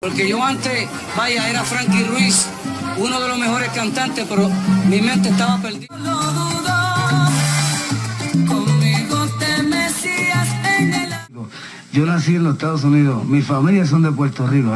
Porque yo antes, vaya, era Frankie Ruiz, uno de los mejores cantantes, pero mi mente estaba perdida. Yo nací en los Estados Unidos, mi familia son de Puerto Rico,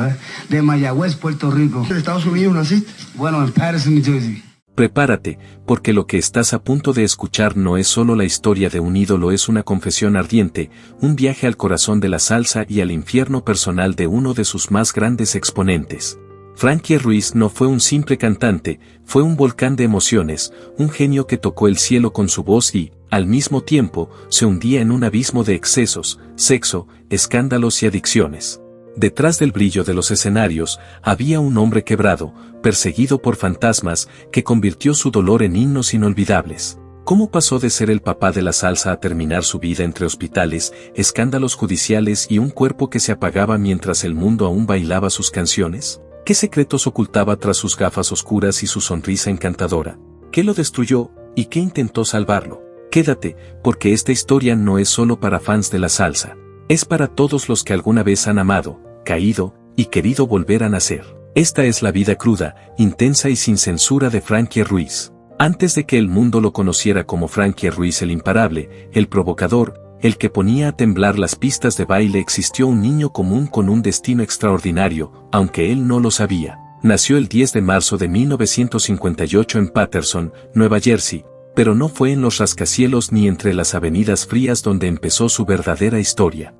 de Mayagüez, Puerto Rico. ¿En Estados Unidos naciste? Bueno, en Patterson, New Jersey. Prepárate, porque lo que estás a punto de escuchar no es solo la historia de un ídolo, es una confesión ardiente, un viaje al corazón de la salsa y al infierno personal de uno de sus más grandes exponentes. Frankie Ruiz no fue un simple cantante, fue un volcán de emociones, un genio que tocó el cielo con su voz y, al mismo tiempo, se hundía en un abismo de excesos, sexo, escándalos y adicciones. Detrás del brillo de los escenarios, había un hombre quebrado, perseguido por fantasmas, que convirtió su dolor en himnos inolvidables. ¿Cómo pasó de ser el papá de la salsa a terminar su vida entre hospitales, escándalos judiciales y un cuerpo que se apagaba mientras el mundo aún bailaba sus canciones? ¿Qué secretos ocultaba tras sus gafas oscuras y su sonrisa encantadora? ¿Qué lo destruyó y qué intentó salvarlo? Quédate, porque esta historia no es solo para fans de la salsa. Es para todos los que alguna vez han amado, caído y querido volver a nacer. Esta es la vida cruda, intensa y sin censura de Frankie Ruiz. Antes de que el mundo lo conociera como Frankie Ruiz el imparable, el provocador, el que ponía a temblar las pistas de baile, existió un niño común con un destino extraordinario, aunque él no lo sabía. Nació el 10 de marzo de 1958 en Patterson, Nueva Jersey, pero no fue en los rascacielos ni entre las avenidas frías donde empezó su verdadera historia.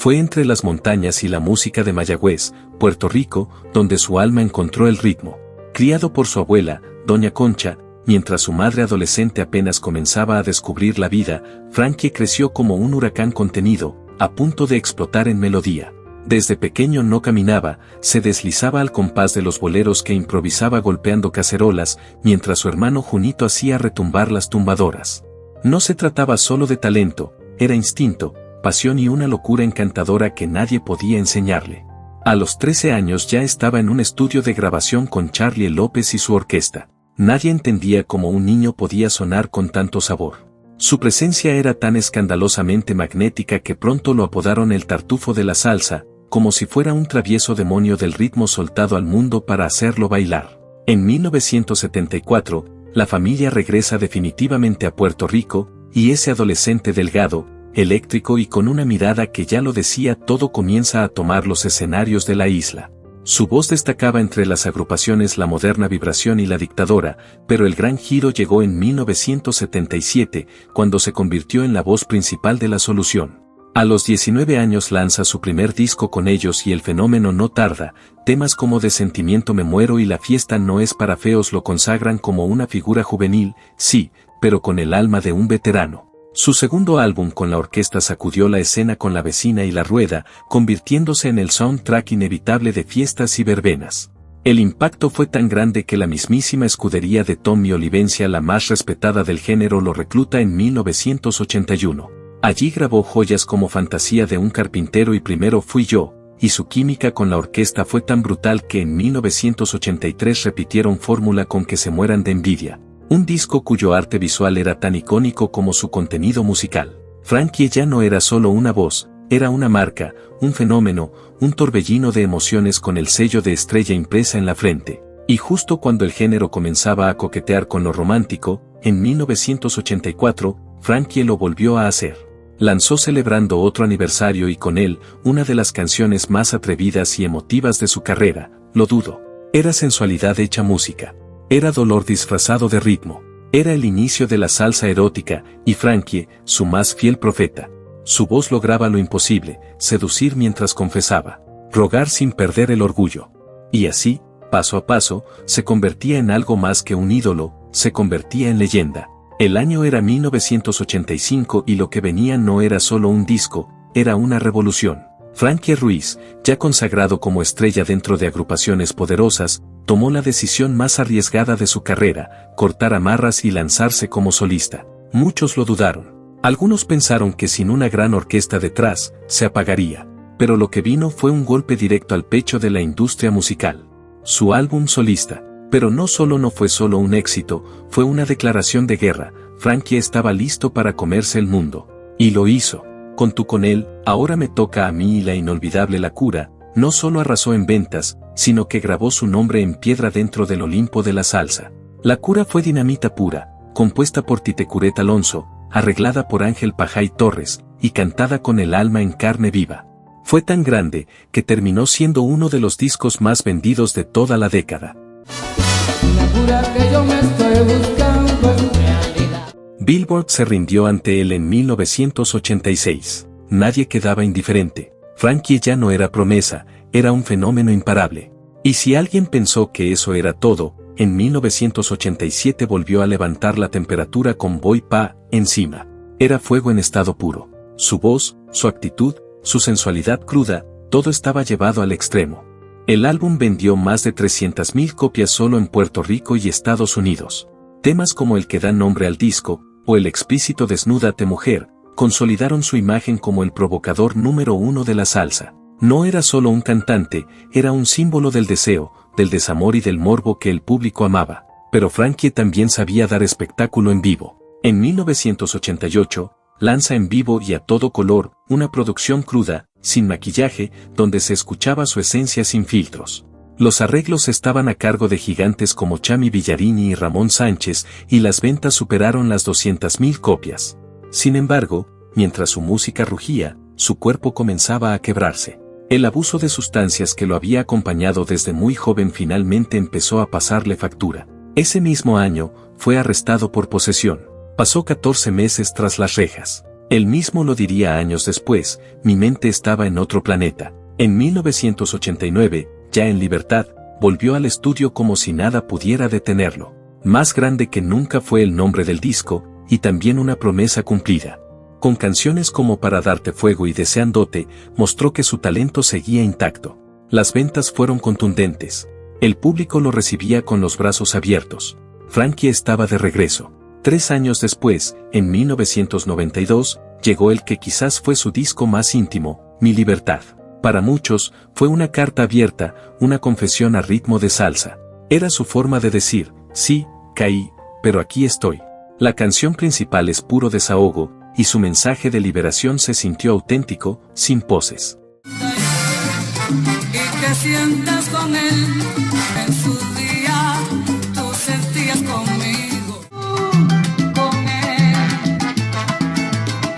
Fue entre las montañas y la música de Mayagüez, Puerto Rico, donde su alma encontró el ritmo. Criado por su abuela, Doña Concha, mientras su madre adolescente apenas comenzaba a descubrir la vida, Frankie creció como un huracán contenido, a punto de explotar en melodía. Desde pequeño no caminaba, se deslizaba al compás de los boleros que improvisaba golpeando cacerolas, mientras su hermano Junito hacía retumbar las tumbadoras. No se trataba solo de talento, era instinto, pasión y una locura encantadora que nadie podía enseñarle. A los 13 años ya estaba en un estudio de grabación con Charlie López y su orquesta. Nadie entendía cómo un niño podía sonar con tanto sabor. Su presencia era tan escandalosamente magnética que pronto lo apodaron el Tartufo de la salsa, como si fuera un travieso demonio del ritmo soltado al mundo para hacerlo bailar. En 1974, la familia regresa definitivamente a Puerto Rico, y ese adolescente delgado, eléctrico y con una mirada que ya lo decía todo comienza a tomar los escenarios de la isla. Su voz destacaba entre las agrupaciones La Moderna Vibración y La Dictadora, pero el gran giro llegó en 1977, cuando se convirtió en la voz principal de La Solución. A los 19 años lanza su primer disco con ellos y el fenómeno no tarda, temas como De Sentimiento me muero y La fiesta no es para feos lo consagran como una figura juvenil, sí, pero con el alma de un veterano. Su segundo álbum con la orquesta sacudió la escena con La Vecina y La Rueda, convirtiéndose en el soundtrack inevitable de fiestas y verbenas. El impacto fue tan grande que la mismísima escudería de Tommy Olivencia, la más respetada del género, lo recluta en 1981. Allí grabó joyas como Fantasía de un carpintero y Primero fui yo, y su química con la orquesta fue tan brutal que en 1983 repitieron fórmula con Que se mueran de envidia. Un disco cuyo arte visual era tan icónico como su contenido musical. Frankie ya no era solo una voz, era una marca, un fenómeno, un torbellino de emociones con el sello de estrella impresa en la frente. Y justo cuando el género comenzaba a coquetear con lo romántico, en 1984, Frankie lo volvió a hacer. Lanzó Celebrando otro aniversario y con él, una de las canciones más atrevidas y emotivas de su carrera, Lo dudo. Era sensualidad hecha música. Era dolor disfrazado de ritmo. Era el inicio de la salsa erótica, y Frankie, su más fiel profeta. Su voz lograba lo imposible, seducir mientras confesaba, rogar sin perder el orgullo. Y así, paso a paso, se convertía en algo más que un ídolo, se convertía en leyenda. El año era 1985 y lo que venía no era solo un disco, era una revolución. Frankie Ruiz, ya consagrado como estrella dentro de agrupaciones poderosas, tomó la decisión más arriesgada de su carrera, cortar amarras y lanzarse como solista. Muchos lo dudaron. Algunos pensaron que sin una gran orquesta detrás, se apagaría. Pero lo que vino fue un golpe directo al pecho de la industria musical. Su álbum solista, Pero no fue solo un éxito, fue una declaración de guerra. Frankie estaba listo para comerse el mundo. Y lo hizo. Con Tú con él, ahora me toca a mí y la inolvidable La Cura, no solo arrasó en ventas, sino que grabó su nombre en piedra dentro del Olimpo de la salsa. La Cura fue dinamita pura, compuesta por Tite Curet Alonso, arreglada por Ángel Pajay Torres, y cantada con el alma en carne viva. Fue tan grande, que terminó siendo uno de los discos más vendidos de toda la década. La cura que yo me estoy buscando en realidad. Billboard se rindió ante él en 1986. Nadie quedaba indiferente. Frankie ya no era promesa, era un fenómeno imparable. Y si alguien pensó que eso era todo, en 1987 volvió a levantar la temperatura con Voy Pa' Encima. Era fuego en estado puro. Su voz, su actitud, su sensualidad cruda, todo estaba llevado al extremo. El álbum vendió más de 300.000 copias solo en Puerto Rico y Estados Unidos. Temas como el que da nombre al disco, o el explícito Desnúdate Mujer, consolidaron su imagen como el provocador número uno de la salsa. No era solo un cantante, era un símbolo del deseo, del desamor y del morbo que el público amaba. Pero Frankie también sabía dar espectáculo en vivo. En 1988, lanza En Vivo y a Todo Color, una producción cruda, sin maquillaje, donde se escuchaba su esencia sin filtros. Los arreglos estaban a cargo de gigantes como Chami Villarini y Ramón Sánchez, y las ventas superaron las 200.000 copias. Sin embargo, mientras su música rugía, su cuerpo comenzaba a quebrarse. El abuso de sustancias que lo había acompañado desde muy joven finalmente empezó a pasarle factura. Ese mismo año, fue arrestado por posesión. Pasó 14 meses tras las rejas. Él mismo lo diría años después: mi mente estaba en otro planeta. En 1989, ya en libertad, volvió al estudio como si nada pudiera detenerlo. Más grande que nunca fue el nombre del disco, y también una promesa cumplida. Con canciones como Para Darte Fuego y Deseándote, mostró que su talento seguía intacto. Las ventas fueron contundentes. El público lo recibía con los brazos abiertos. Frankie estaba de regreso. 3 años después, en 1992, llegó el que quizás fue su disco más íntimo, Mi Libertad. Para muchos, fue una carta abierta, una confesión a ritmo de salsa. Era su forma de decir: sí, caí, pero aquí estoy. La canción principal es puro desahogo, y su mensaje de liberación se sintió auténtico, sin poses. Y que sientas con él, en su día, tú sentías conmigo, con él.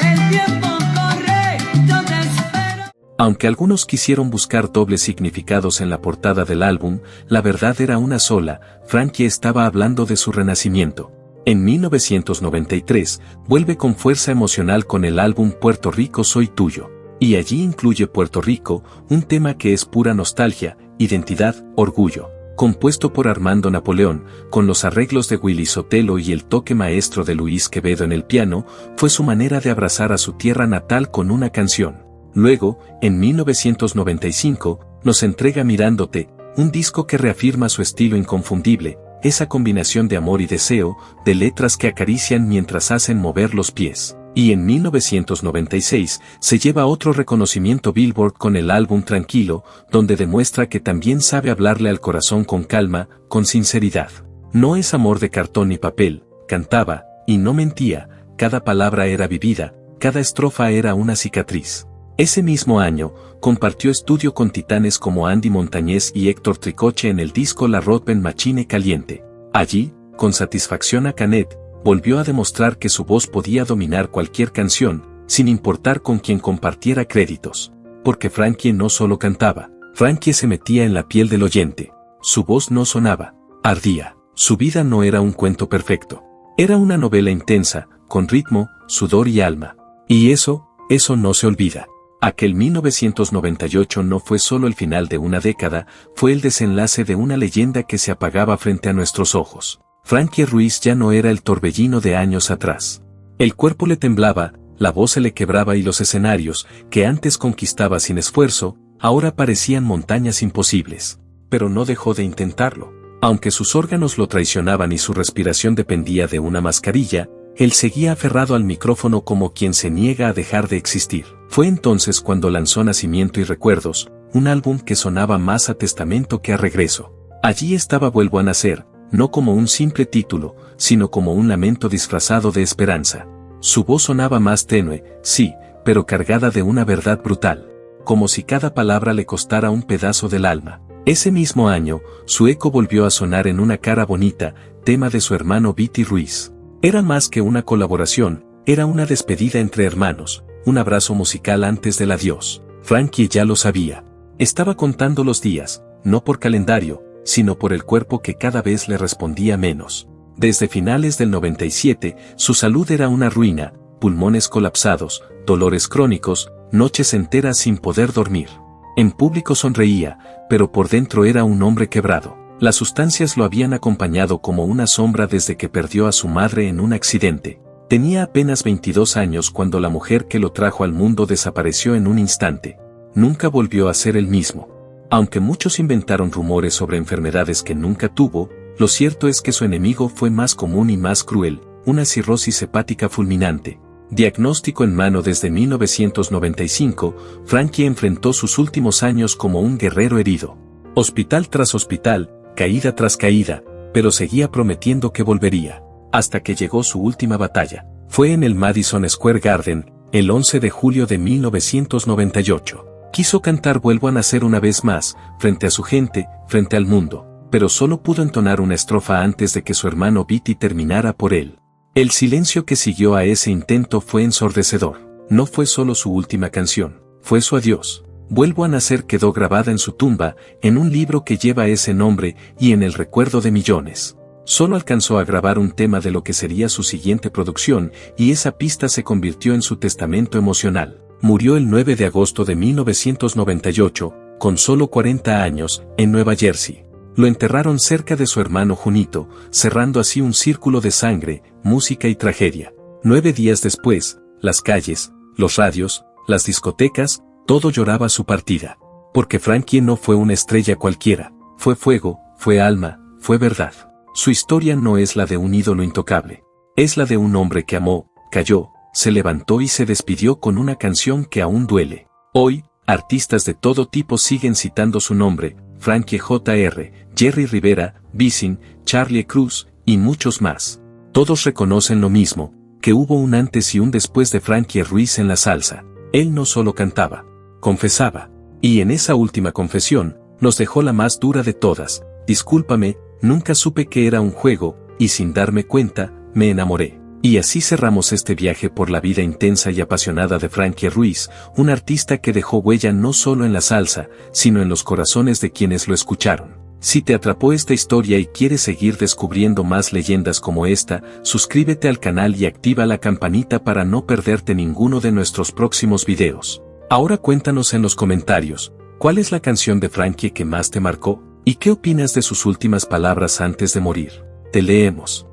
El tiempo corre, yo te espero. Aunque algunos quisieron buscar dobles significados en la portada del álbum, la verdad era una sola: Frankie estaba hablando de su renacimiento. En 1993, vuelve con fuerza emocional con el álbum Puerto Rico Soy Tuyo. Y allí incluye Puerto Rico, un tema que es pura nostalgia, identidad, orgullo. Compuesto por Armando Napoleón, con los arreglos de Willy Sotelo y el toque maestro de Luis Quevedo en el piano, fue su manera de abrazar a su tierra natal con una canción. Luego, en 1995, nos entrega Mirándote, un disco que reafirma su estilo inconfundible, esa combinación de amor y deseo, de letras que acarician mientras hacen mover los pies. Y en 1996, se lleva otro reconocimiento Billboard con el álbum Tranquilo, donde demuestra que también sabe hablarle al corazón con calma, con sinceridad. No es amor de cartón y papel, cantaba, y no mentía, cada palabra era vivida, cada estrofa era una cicatriz. Ese mismo año, compartió estudio con titanes como Andy Montañez y Héctor Tricoche en el disco La Rotten Machine Caliente. Allí, con Satisfacción a Canet, volvió a demostrar que su voz podía dominar cualquier canción, sin importar con quién compartiera créditos. Porque Frankie no solo cantaba, Frankie se metía en la piel del oyente. Su voz no sonaba, ardía. Su vida no era un cuento perfecto. Era una novela intensa, con ritmo, sudor y alma. Y eso no se olvida. Aquel 1998 no fue solo el final de una década, fue el desenlace de una leyenda que se apagaba frente a nuestros ojos. Frankie Ruiz ya no era el torbellino de años atrás. El cuerpo le temblaba, la voz se le quebraba y los escenarios, que antes conquistaba sin esfuerzo, ahora parecían montañas imposibles. Pero no dejó de intentarlo. Aunque sus órganos lo traicionaban y su respiración dependía de una mascarilla, él seguía aferrado al micrófono como quien se niega a dejar de existir. Fue entonces cuando lanzó Nacimiento y Recuerdos, un álbum que sonaba más a testamento que a regreso. Allí estaba Vuelvo a Nacer, no como un simple título, sino como un lamento disfrazado de esperanza. Su voz sonaba más tenue, sí, pero cargada de una verdad brutal, como si cada palabra le costara un pedazo del alma. Ese mismo año, su eco volvió a sonar en Una cara bonita, tema de su hermano Viti Ruiz. Era más que una colaboración, era una despedida entre hermanos, un abrazo musical antes del adiós. Frankie ya lo sabía. Estaba contando los días, no por calendario, sino por el cuerpo que cada vez le respondía menos. Desde finales del 97, su salud era una ruina, pulmones colapsados, dolores crónicos, noches enteras sin poder dormir. En público sonreía, pero por dentro era un hombre quebrado. Las sustancias lo habían acompañado como una sombra desde que perdió a su madre en un accidente. Tenía apenas 22 años cuando la mujer que lo trajo al mundo desapareció en un instante. Nunca volvió a ser el mismo. Aunque muchos inventaron rumores sobre enfermedades que nunca tuvo, lo cierto es que su enemigo fue más común y más cruel, una cirrosis hepática fulminante. Diagnóstico en mano desde 1995, Frankie enfrentó sus últimos años como un guerrero herido. Hospital tras hospital, caída tras caída, pero seguía prometiendo que volvería. Hasta que llegó su última batalla. Fue en el Madison Square Garden, el 11 de julio de 1998. Quiso cantar Vuelvo a nacer una vez más, frente a su gente, frente al mundo, pero solo pudo entonar una estrofa antes de que su hermano Viti terminara por él. El silencio que siguió a ese intento fue ensordecedor. No fue solo su última canción, fue su adiós. Vuelvo a nacer quedó grabada en su tumba, en un libro que lleva ese nombre y en el recuerdo de millones. Solo alcanzó a grabar un tema de lo que sería su siguiente producción, y esa pista se convirtió en su testamento emocional. Murió el 9 de agosto de 1998, con solo 40 años, en Nueva Jersey. Lo enterraron cerca de su hermano Junito, cerrando así un círculo de sangre, música y tragedia. 9 días después, las calles, los radios, las discotecas, todo lloraba su partida. Porque Frankie no fue una estrella cualquiera, fue fuego, fue alma, fue verdad. Su historia no es la de un ídolo intocable, es la de un hombre que amó, cayó, se levantó y se despidió con una canción que aún duele. Hoy, artistas de todo tipo siguen citando su nombre, Frankie J.R., Jerry Rivera, Wisin, Charlie Cruz, y muchos más. Todos reconocen lo mismo, que hubo un antes y un después de Frankie Ruiz en la salsa. Él no solo cantaba, confesaba. Y en esa última confesión, nos dejó la más dura de todas. Discúlpame, nunca supe que era un juego, y sin darme cuenta, me enamoré. Y así cerramos este viaje por la vida intensa y apasionada de Frankie Ruiz, un artista que dejó huella no solo en la salsa, sino en los corazones de quienes lo escucharon. Si te atrapó esta historia y quieres seguir descubriendo más leyendas como esta, suscríbete al canal y activa la campanita para no perderte ninguno de nuestros próximos videos. Ahora cuéntanos en los comentarios, ¿cuál es la canción de Frankie que más te marcó? ¿Y qué opinas de sus últimas palabras antes de morir? Te leemos.